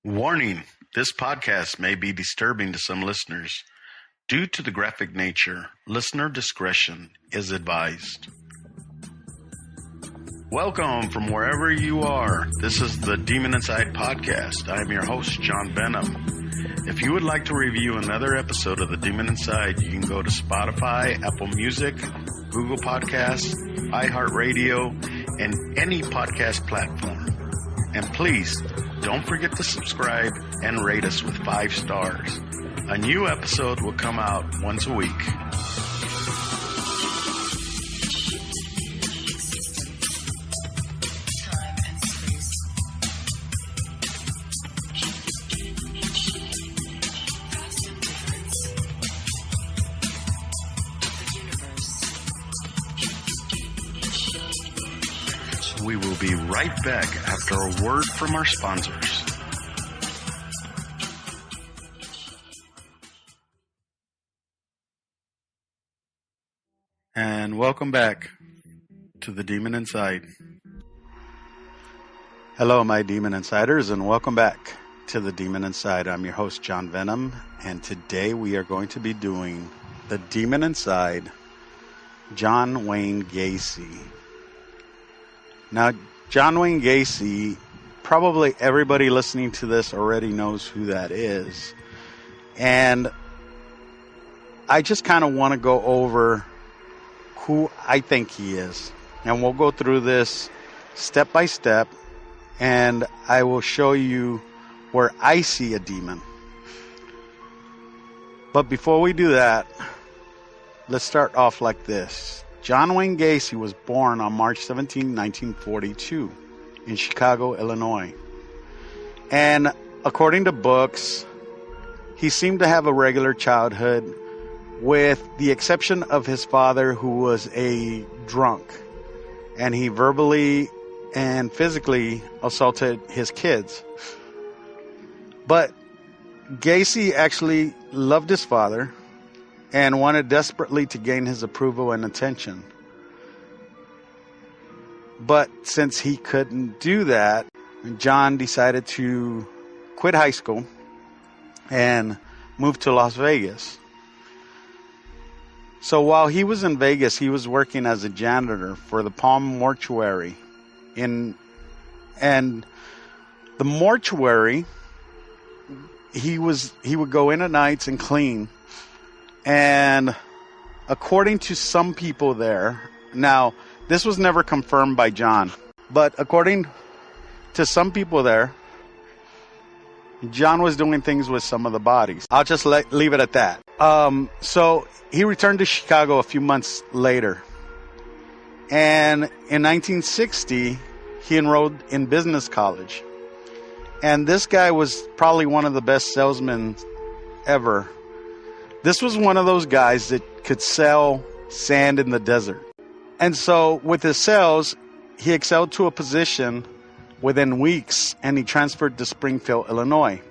Warning, this podcast may be disturbing to some listeners. Due to the graphic nature, listener discretion is advised. Welcome from wherever you are. This is the Demon Inside podcast. I'm your host, John Venom. If you would like to review another episode of the Demon Inside, you can go to Spotify, Apple Music, Google Podcasts, iHeartRadio, and any podcast platform. And please, don't forget to subscribe and rate us with 5 stars. A new episode will come out once a week. We will be right back after a word from our sponsors. And welcome back to the Demon Inside. Hello, my Demon Insiders, and welcome back to the Demon Inside. I'm your host, John Venom, and today we are going to be doing the Demon Inside, John Wayne Gacy. Now, John Wayne Gacy, probably everybody listening to this already knows who that is. And I just kind of want to go over who I think he is. And we'll go through this step by step, and I will show you where I see a demon. But before we do that, let's start off like this. John Wayne Gacy was born on March 17, 1942 in Chicago, Illinois. And according to books, he seemed to have a regular childhood with the exception of his father, who was a drunk. And he verbally and physically assaulted his kids. But Gacy actually loved his father and wanted desperately to gain his approval and attention. But since he couldn't do that, John decided to quit high school and move to Las Vegas. So while he was in Vegas, he was working as a janitor for the Palm Mortuary. And the mortuary, he would go in at nights and clean. And according to some people there, now this was never confirmed by John, but according to some people there, John was doing things with some of the bodies. I'll just leave it at that. So he returned to Chicago a few months later. And in 1960, he enrolled in business college. And this guy was probably one of the best salesmen ever. This was one of those guys that could sell sand in the desert. And so with his sales, he excelled to a position within weeks, and he transferred to Springfield, Illinois,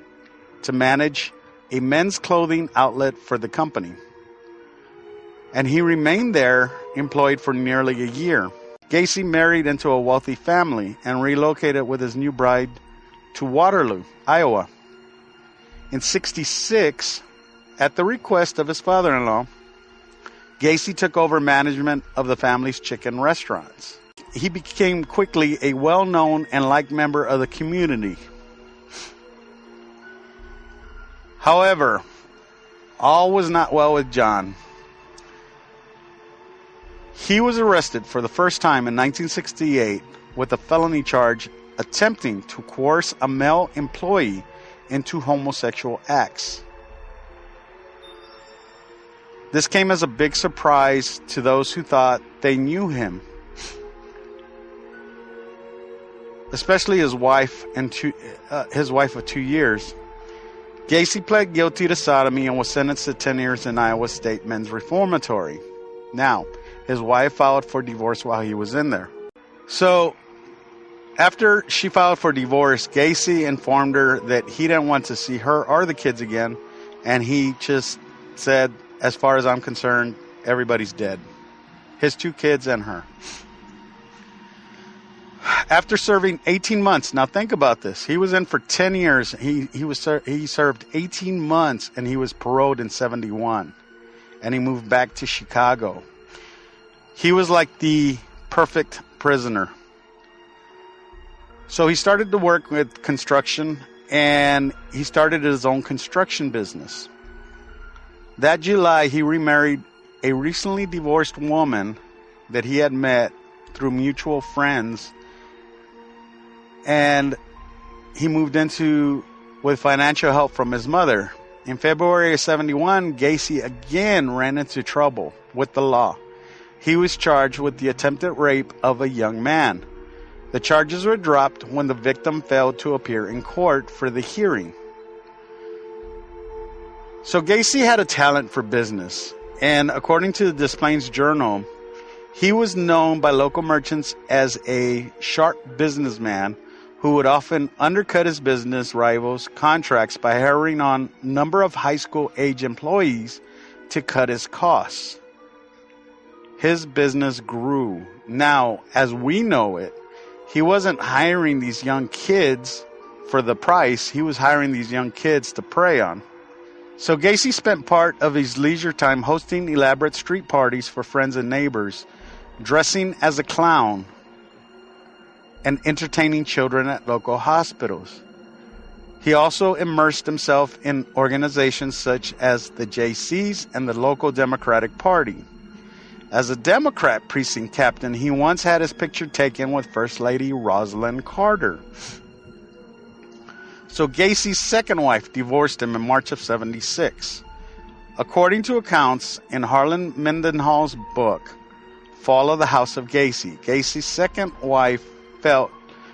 to manage a men's clothing outlet for the company. And he remained there employed for nearly a year. Gacy married into a wealthy family and relocated with his new bride to Waterloo, Iowa. In '66, at the request of his father-in-law, Gacy took over management of the family's chicken restaurants. He became quickly a well-known and liked member of the community. However, all was not well with John. He was arrested for the first time in 1968 with a felony charge attempting to coerce a male employee into homosexual acts. This came as a big surprise to those who thought they knew him, especially his wife and his wife of 2 years. Gacy pled guilty to sodomy and was sentenced to 10 years in Iowa State Men's Reformatory. Now, his wife filed for divorce while he was in there. So, after she filed for divorce, Gacy informed her that he didn't want to see her or the kids again, and he just said, as far as I'm concerned, everybody's dead. His 2 kids and her. After serving 18 months, now think about this. He was in for 10 years. He served 18 months, and he was paroled in 71. And he moved back to Chicago. He was like the perfect prisoner. So he started to work with construction, and he started his own construction business. That July, he remarried a recently divorced woman that he had met through mutual friends, and he moved into with financial help from his mother. In February of 71, Gacy again ran into trouble with the law. He was charged with the attempted rape of a young man. The charges were dropped when the victim failed to appear in court for the hearing. So Gacy had a talent for business, and according to the Des Plaines Journal, he was known by local merchants as a sharp businessman who would often undercut his business rivals' contracts by hiring on a number of high school age employees to cut his costs. His business grew. Now, as we know it, he wasn't hiring these young kids for the price. He was hiring these young kids to prey on. So Gacy spent part of his leisure time hosting elaborate street parties for friends and neighbors, dressing as a clown, and entertaining children at local hospitals. He also immersed himself in organizations such as the JCs and the local Democratic Party. As a Democrat precinct captain, he once had his picture taken with First Lady Rosalind Carter. So Gacy's second wife divorced him in March of 76. According to accounts in Harlan Mendenhall's book, Fall of the House of Gacy, Gacy's second wife felt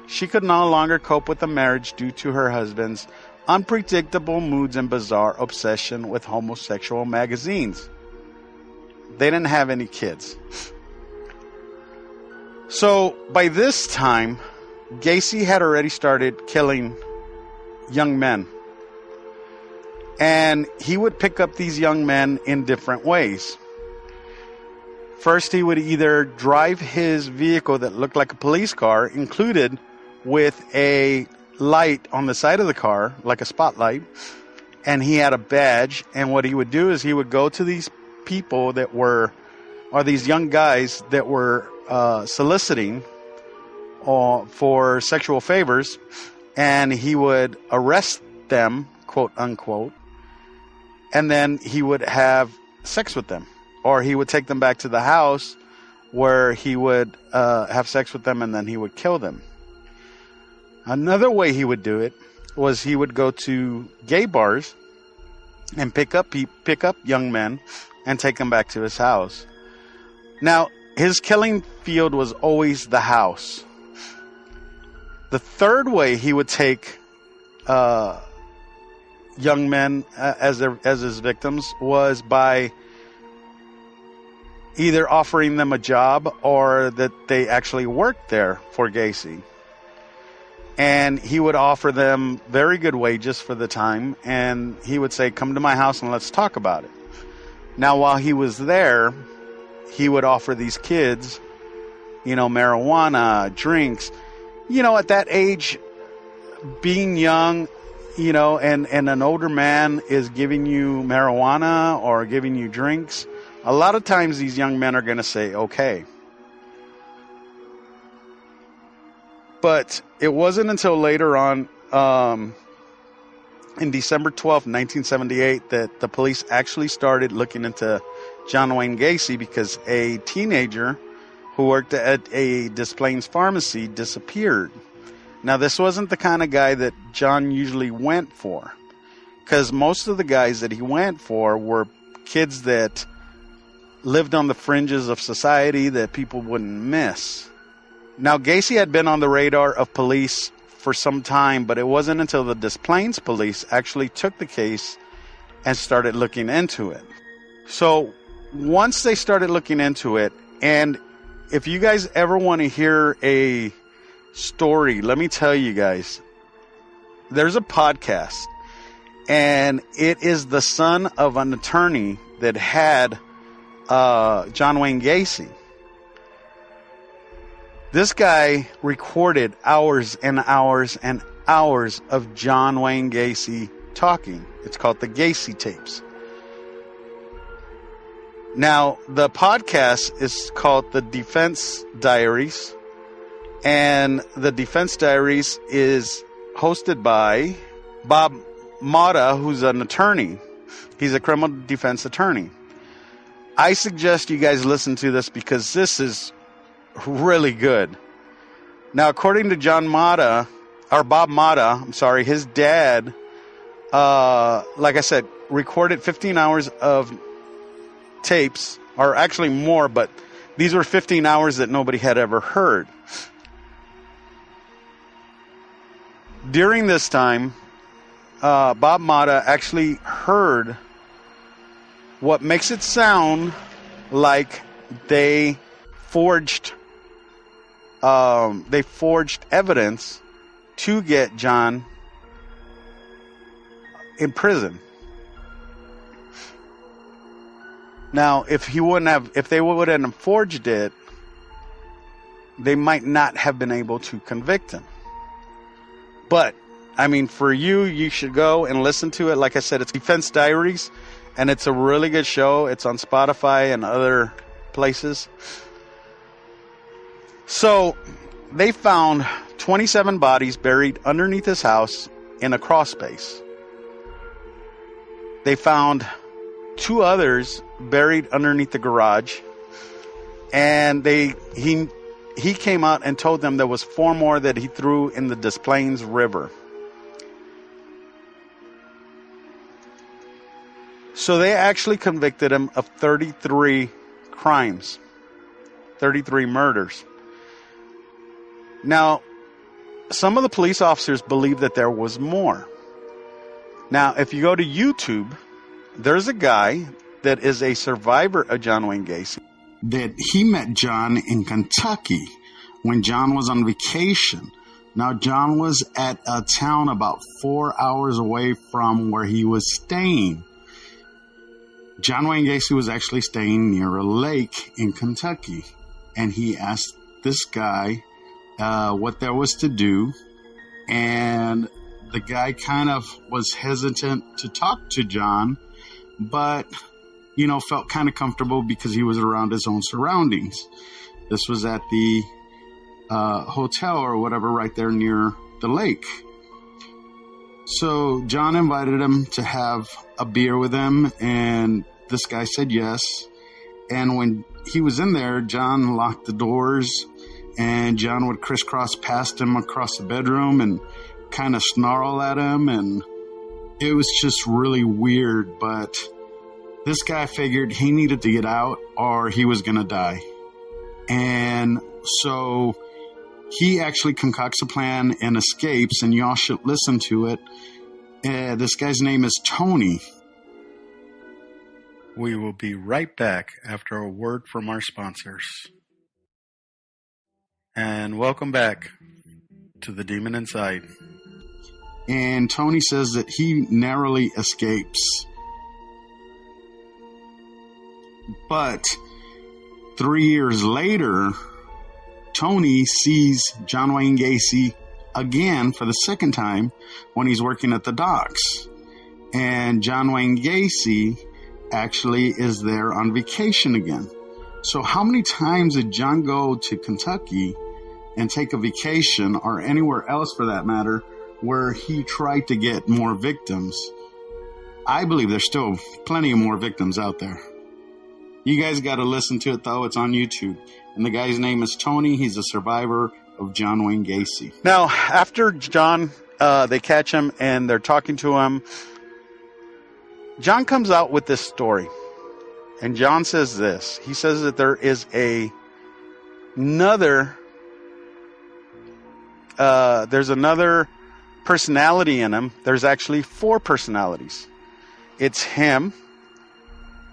she could no longer cope with the marriage due to her husband's unpredictable moods and bizarre obsession with homosexual magazines. They didn't have any kids. So by this time, Gacy had already started killing young men. And he would pick up these young men in different ways. First, he would either drive his vehicle that looked like a police car, included with a light on the side of the car, like a spotlight, and he had a badge. And what he would do is he would go to these people that were, or these young guys that were soliciting for sexual favors, and he would arrest them, quote unquote, and then he would have sex with them. Or he would take them back to the house where he would have sex with them, and then he would kill them. Another way he would do it was he would go to gay bars and pick up young men and take them back to his house. Now, his killing field was always the house. The third way he would take young men as his victims was by either offering them a job or that they actually worked there for Gacy. And he would offer them very good wages for the time, and he would say, come to my house and let's talk about it. Now, while he was there, he would offer these kids, marijuana, drinks. At that age, being young, and an older man is giving you marijuana or giving you drinks, a lot of times these young men are going to say, okay. But it wasn't until later on, in December 12th, 1978, that the police actually started looking into John Wayne Gacy because a teenager who worked at a Des Plaines pharmacy disappeared. Now, this wasn't the kind of guy that John usually went for, because most of the guys that he went for were kids that lived on the fringes of society that people wouldn't miss. Now, Gacy had been on the radar of police for some time, but it wasn't until the Des Plaines police actually took the case and started looking into it. So once they started looking into it, and if you guys ever want to hear a story, let me tell you guys, there's a podcast, and it is the son of an attorney that had John Wayne Gacy. This guy recorded hours and hours and hours of John Wayne Gacy talking. It's called the Gacy tapes. Now, the podcast is called The Defense Diaries, and The Defense Diaries is hosted by Bob Mata, who's an attorney. He's a criminal defense attorney. I suggest you guys listen to this because this is really good. Now, according to Bob Mata, his dad, like I said, recorded 15 hours of tapes, or actually more, but these were 15 hours that nobody had ever heard. During this time, Bob Mata actually heard what makes it sound like they forged evidence to get John in prison. Now, if they wouldn't have forged it, they might not have been able to convict him. But, I mean, for you should go and listen to it. Like I said, it's Defense Diaries, and it's a really good show. It's on Spotify and other places. So, they found 27 bodies buried underneath his house in a crawl space. They found 2 others buried underneath the garage, and he came out and told them there was 4 more that he threw in the Des Plaines River. So they actually convicted him of 33 crimes, 33 murders. Now, some of the police officers believe that there was more. Now, if you go to YouTube, there's a guy that is a survivor of John Wayne Gacy, that he met John in Kentucky when John was on vacation. Now, John was at a town about 4 hours away from where he was staying. John Wayne Gacy was actually staying near a lake in Kentucky, and he asked this guy what there was to do, and the guy kind of was hesitant to talk to John, but, felt kind of comfortable because he was around his own surroundings. This was at the hotel or whatever right there near the lake. So John invited him to have a beer with him, and this guy said yes. And when he was in there, John locked the doors, and John would crisscross past him across the bedroom and kind of snarl at him, and it was just really weird. But this guy figured he needed to get out or he was going to die. And so he actually concocts a plan and escapes, and y'all should listen to it. This guy's name is Tony. We will be right back after a word from our sponsors. And welcome back to The Demon Inside. And Tony says that he narrowly escapes. But 3 years later, Tony sees John Wayne Gacy again for the second time when he's working at the docks. And John Wayne Gacy actually is there on vacation again. So how many times did John go to Kentucky and take a vacation, or anywhere else for that matter, where he tried to get more victims? I believe there's still plenty of more victims out there. You guys got to listen to it, though. It's on YouTube. And the guy's name is Tony. He's a survivor of John Wayne Gacy. Now, after John, they catch him and they're talking to him, John comes out with this story. And John says this. He says that there is there's another personality in him. There's actually 4 personalities. It's him.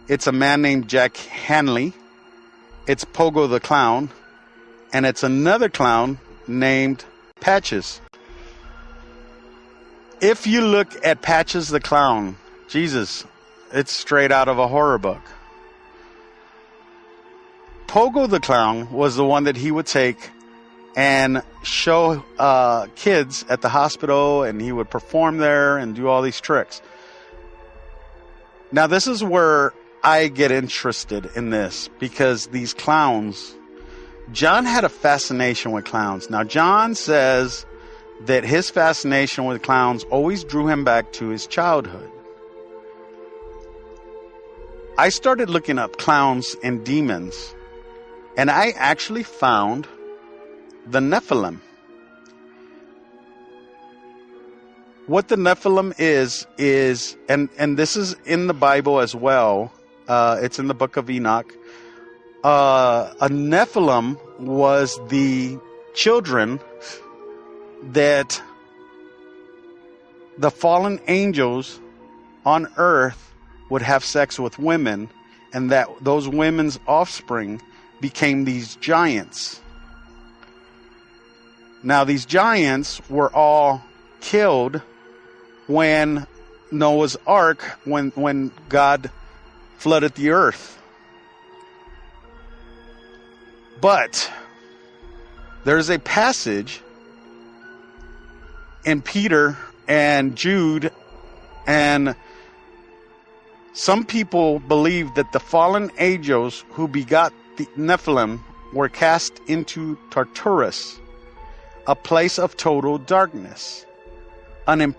It's a man named Jack Hanley. It's Pogo the Clown. And it's another clown named Patches. If you look at Patches the Clown, Jesus, it's straight out of a horror book. Pogo the Clown was the one that he would take and show kids at the hospital, and he would perform there and do all these tricks. Now, this is where I get interested in this, because these clowns, John had a fascination with clowns. Now, John says that his fascination with clowns always drew him back to his childhood. I started looking up clowns and demons, and I actually found the nephilim. What the nephilim is, and this is in the Bible as well. It's in the book of Enoch. A nephilim was the children that the fallen angels on earth would have sex with women, and that those women's offspring became these giants. Now, these giants were all killed when Noah's Ark, when God flooded the earth. But there's a passage in Peter and Jude, and some people believe that the fallen angels who begot the Nephilim were cast into Tartarus, a place of total darkness. An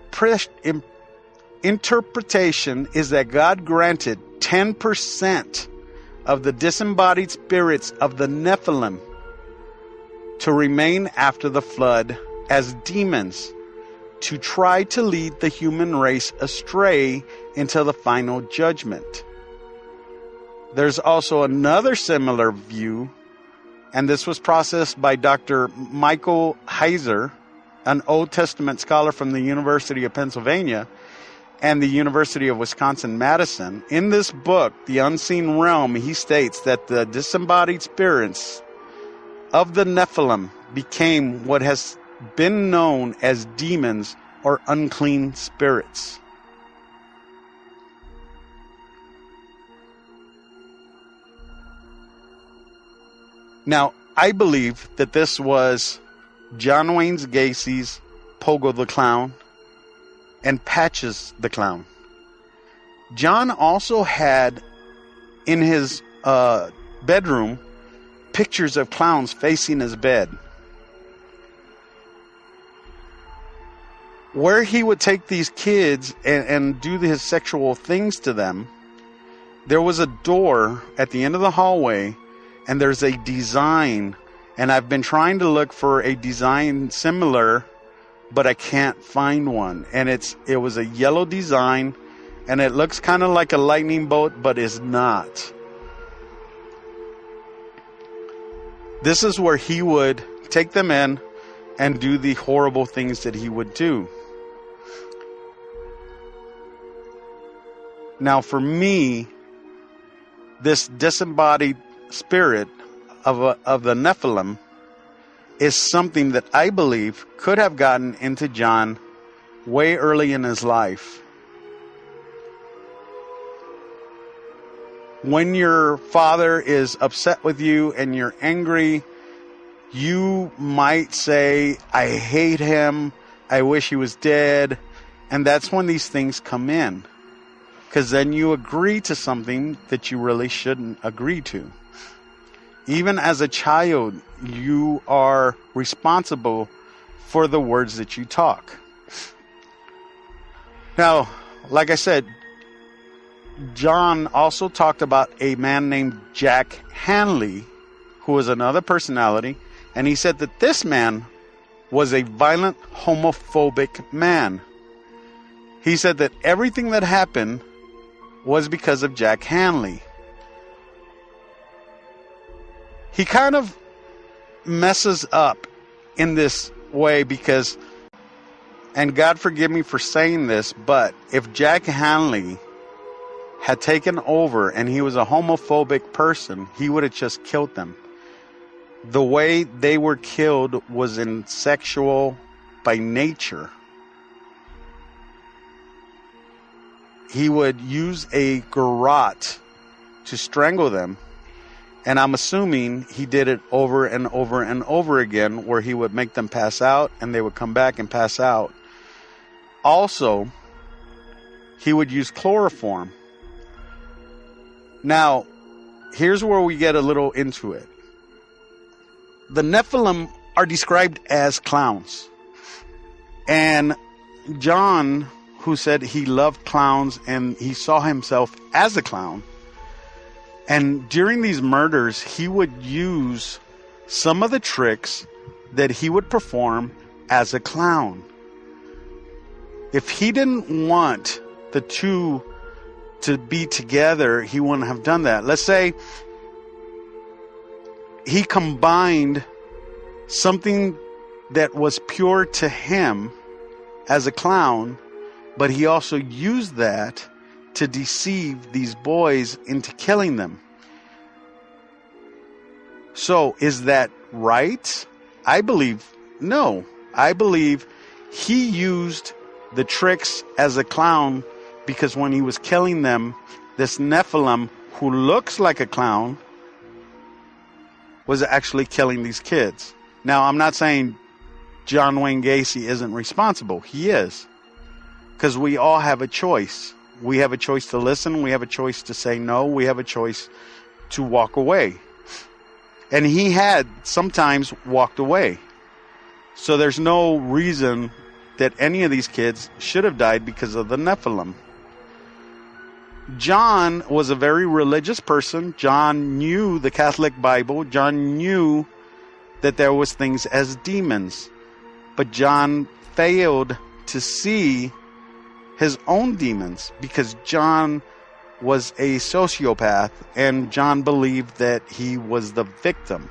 interpretation is that God granted 10% of the disembodied spirits of the Nephilim to remain after the flood as demons, to try to lead the human race astray until the final judgment. There's also another similar view, and this was processed by Dr. Michael Heiser, an Old Testament scholar from the University of Pennsylvania and the University of Wisconsin-Madison. In this book, The Unseen Realm, he states that the disembodied spirits of the Nephilim became what has been known as demons or unclean spirits. Now, I believe that this was John Wayne Gacy's Pogo the Clown and Patches the Clown. John also had in his bedroom pictures of clowns facing his bed, where he would take these kids and do his sexual things to them. There was a door at the end of the hallway, and there's a design, and I've been trying to look for a design similar, but I can't find one. And it was a yellow design, and it looks kind of like a lightning bolt, but is not. This is where he would take them in and do the horrible things that he would do. Now, for me, this disembodied spirit of the Nephilim is something that I believe could have gotten into John way early in his life. When your father is upset with you and you're angry, you might say, I hate him, I wish he was dead. And that's when these things come in. Because then you agree to something that you really shouldn't agree to. Even as a child, you are responsible for the words that you talk. Now, like I said, John also talked about a man named Jack Hanley, who was another personality, and he said that this man was a violent homophobic man. He said that everything that happened was because of Jack Hanley. He kind of messes up in this way because, and God forgive me for saying this, but if Jack Hanley had taken over and he was a homophobic person, he would have just killed them. The way they were killed was in sexual by nature. He would use a garrote to strangle them, And I'm assuming he did it over and over and over again, where he would make them pass out and they would come back and pass out. Also, he would use chloroform. Now, here's where we get a little into it. The Nephilim are described as clowns. And John, who said he loved clowns and he saw himself as a clown, and during these murders, he would use some of the tricks that he would perform as a clown. If he didn't want the two to be together, he wouldn't have done that. Let's say he combined something that was pure to him as a clown, but he also used that to deceive these boys into killing them. So, is that right? I believe no. I believe he used the tricks as a clown because when he was killing them, this Nephilim, who looks like a clown, was actually killing these kids. Now, I'm not saying John Wayne Gacy isn't responsible. He is. Because we all have a choice. We have a choice to listen. We have a choice to say no. We have a choice to walk away. And he had sometimes walked away. So there's no reason that any of these kids should have died because of the Nephilim. John was a very religious person. John knew the Catholic Bible. John knew that there was things as demons. But John failed to see his own demons because John was a sociopath and John believed that he was the victim.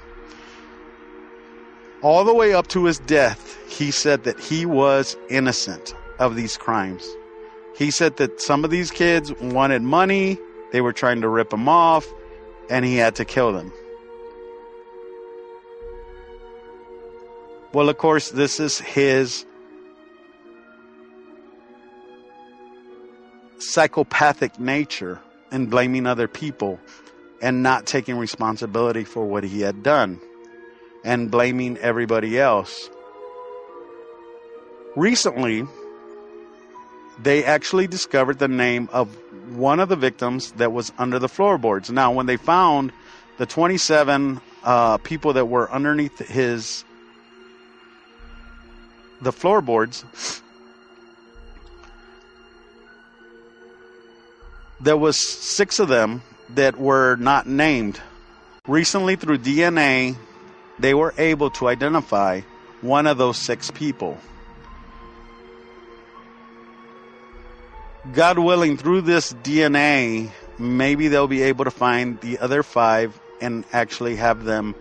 All the way up to his death, he said that he was innocent of these crimes. He said that some of these kids wanted money, they were trying to rip him off, and he had to kill them. Well, of course, this is his psychopathic nature in blaming other people and not taking responsibility for what he had done and blaming everybody else. Recently, they actually discovered the name of one of the victims that was under the floorboards. Now, when they found the 27 people that were underneath the floorboards, there was 6 of them that were not named. Recently, through DNA, they were able to identify one of those 6 people. God willing, through this DNA, maybe they'll be able to find the other 5 and actually have them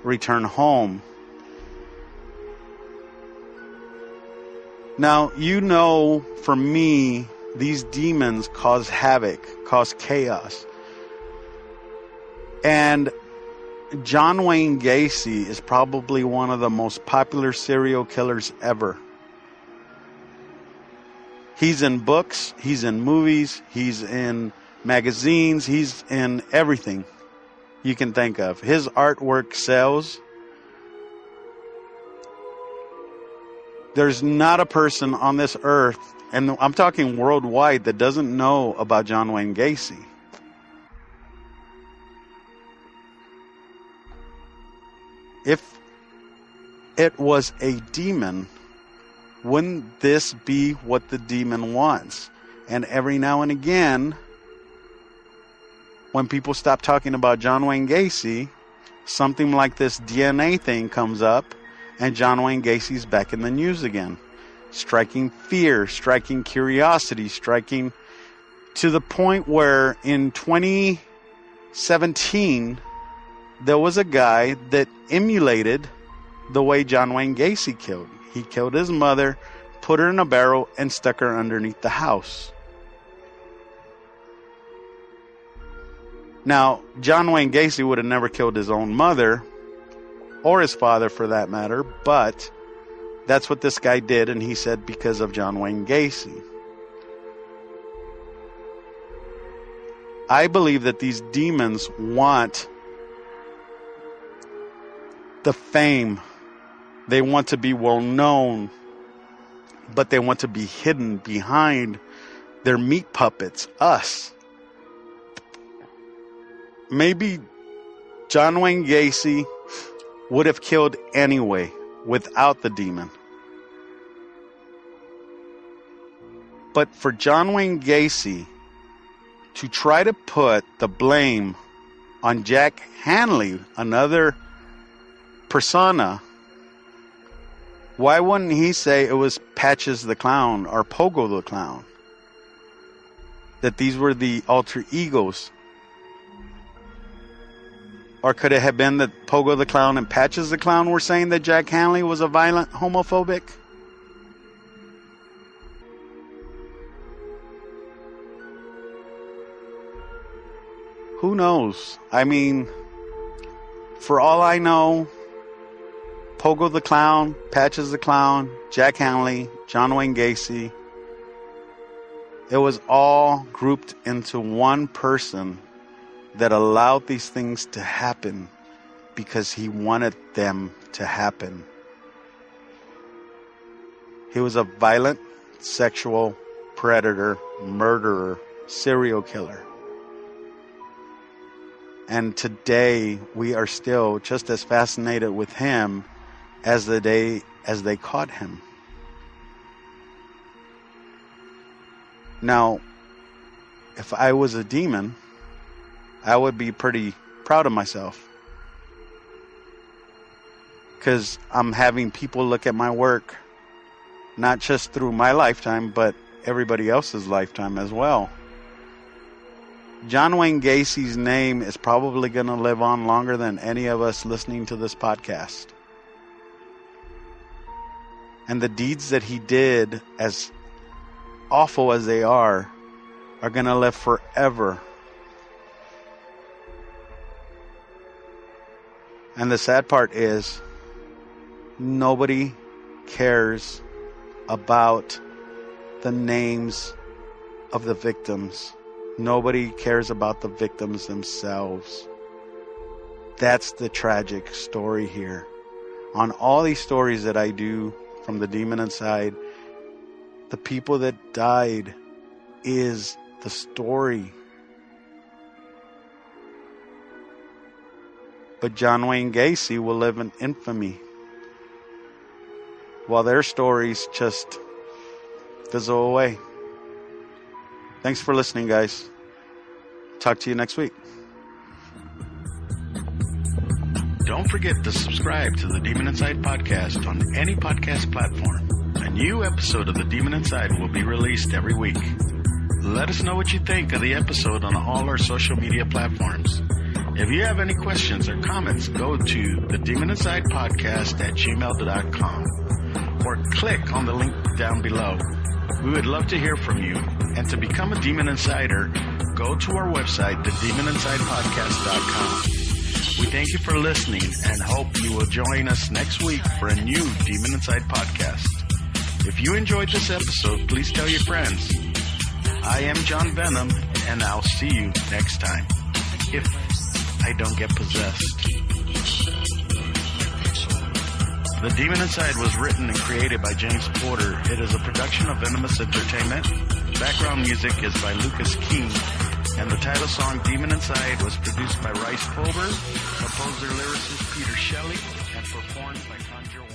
return home. Now, for me, these demons cause havoc, cause chaos. And John Wayne Gacy is probably one of the most popular serial killers ever. He's in books, he's in movies, he's in magazines, he's in everything you can think of. His artwork sells. There's not a person on this earth, and I'm talking worldwide, that doesn't know about John Wayne Gacy. If it was a demon, wouldn't this be what the demon wants? And every now and again, when people stop talking about John Wayne Gacy, something like this DNA thing comes up, and John Wayne Gacy's back in the news again. Striking fear, striking curiosity, striking to the point where in 2017, there was a guy that emulated the way John Wayne Gacy killed. He killed his mother, put her in a barrel, and stuck her underneath the house. Now, John Wayne Gacy would have never killed his own mother, or his father for that matter, but that's what this guy did, and he said because of John Wayne Gacy. I believe that these demons want the fame. They want to be well known, but they want to be hidden behind their meat puppets, us. Maybe John Wayne Gacy would have killed anyway without the demon. But for John Wayne Gacy to try to put the blame on Jack Hanley, another persona, why wouldn't he say it was Patches the Clown or Pogo the Clown? That these were the alter egos? Or could it have been that Pogo the Clown and Patches the Clown were saying that Jack Hanley was a violent homophobic? Who knows? I mean, for all I know, Pogo the Clown, Patches the Clown, Jack Hanley, John Wayne Gacy, it was all grouped into one person that allowed these things to happen because he wanted them to happen. He was a violent, sexual predator, murderer, serial killer. And today we are still just as fascinated with him as the day as they caught him. Now, if I was a demon, I would be pretty proud of myself. Because I'm having people look at my work, not just through my lifetime, but everybody else's lifetime as well. John Wayne Gacy's name is probably going to live on longer than any of us listening to this podcast. And the deeds that he did, as awful as they are going to live forever. And the sad part is, nobody cares about the names of the victims. Nobody cares about the victims themselves. That's the tragic story here. On all these stories that I do from the Demon Inside, the people that died is the story. But John Wayne Gacy will live in infamy, while their stories just fizzle away. Thanks for listening, guys. Talk to you next week. Don't forget to subscribe to the Demon Inside podcast on any podcast platform. A new episode of the Demon Inside will be released every week. Let us know what you think of the episode on all our social media platforms. If you have any questions or comments, go to the Demon Inside podcast at gmail.com or click on the link down below. We would love to hear from you. And to become a Demon Insider, go to our website, thedemoninside.podcast.com. We thank you for listening and hope you will join us next week for a new Demon Inside podcast. If you enjoyed this episode, please tell your friends. I am John Venom, and I'll see you next time, if I don't get possessed. The Demon Inside was written and created by James Porter. It is a production of Venomous Entertainment. Background music is by Lucas King. And the title song, Demon Inside, was produced by Rice Fulber, composer lyricist Peter Shelley, and performed by Conjure One.